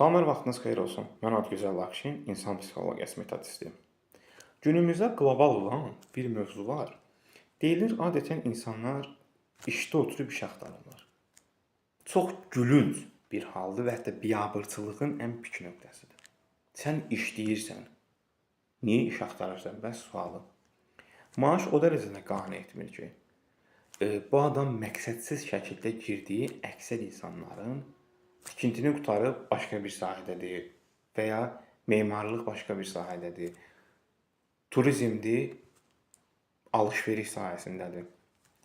Salamlar, vaxtınız xeyir olsun. Mən Adgözəl Lakşin, insan psixologiyası metodistiyim. Günümüzdə qlobal olan bir mövzu var. Deyilir, adətən insanlar işdə oturub iş axtarırlar. Çox gülünc bir haldır və hətta biabırçılığın ən pik nöqtəsidir. Sən işləyirsən, niyə iş axtarırsan? Bəs sualı. Maaş o dərəcədə qane etmir ki, bu adam məqsədsiz şəkildə girdiyi əksər insanların tikintini qurtarıb başqa bir sahədədir və ya memarlıq başqa bir sahədədir, turizmdir, alış-veriş sahəsindədir,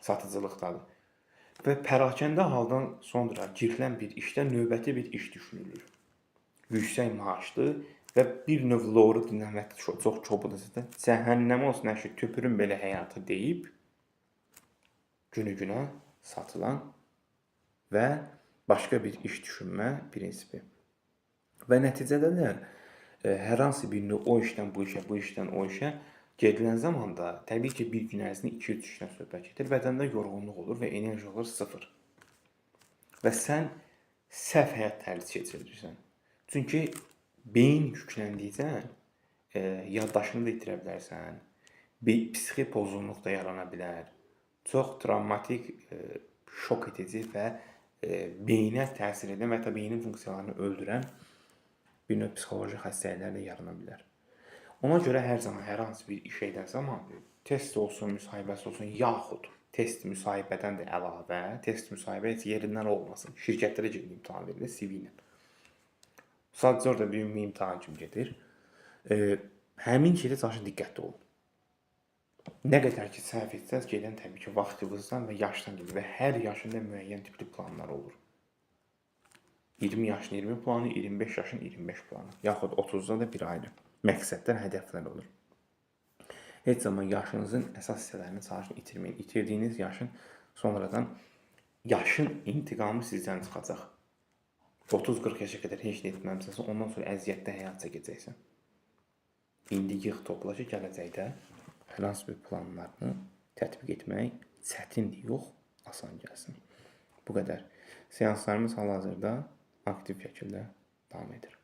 satıcılıqdadır və pərakəndə haldan sonra girilən bir işdə növbəti bir iş düşünülür. Yüksək maaşlı və bir növ loru dinləmək çox kobuduzdur. Cəhənnəm olsun əşi, tüpürün belə həyatı deyib günü-günə satılan və başqa bir iş düşünmə prinsipi. Və nəticədə də hər hansı birini o işdən bu işə, bu işdən o işə gedilən zamanda təbii ki, bir gün ərzində 2-3 işdən söhbət gedir. Bədəndə yorğunluq olur və enerji olur 0. Və sən səhv həyat tərzi keçirirsən. Çünki beyin yükləndikcə yaddaşını da itirə bilərsən, psixi pozğunluq da yarana bilər. Çox travmatik, şok edici və beyinə təsir edən və ya beynin funksiyalarını öldürən bir növ psixoloji xəstəliklər də yarana bilər. Ona görə hər zaman hər hansı bir iş edən zaman test olsun, müsahibəsi olsun, yaxud test müsahibədən də əlavə, test müsahibə heç yerindən olmasın. Şirkətlərə gedib imtahan verilir CV ilə. Sadəcə orada bir ümumi imtahan kimi gedir. Həmin şeydə çalışın diqqətli olun. Nə qədər ki, səhv etsəz, gedən təbii ki, vaxtınızdan və yaşdan gedir və hər yaşında müəyyən tipli planlar olur. 20 yaşın 20 planı, 25 yaşın 25 planı, yaxud 30-da da bir ayrı məqsədlər, hədəflər olur. Heç zaman yaşınızın əsas hissələrini çalışın itirməyin. İtirdiyiniz yaşın sonradan yaşın intiqamı sizdən çıxacaq. 30-40 yaşa qədər heç nə etməmisənsə, ondan sonra əziyyətdə həyat çəkəcəksən. İndi yığ topla ki, gələcəkdə hər hansı bir planlarını tətbiq etmək çətindir, yox, asan gəlsin. Bu qədər. Seanslarımız hal-hazırda aktiv şəkildə davam edir.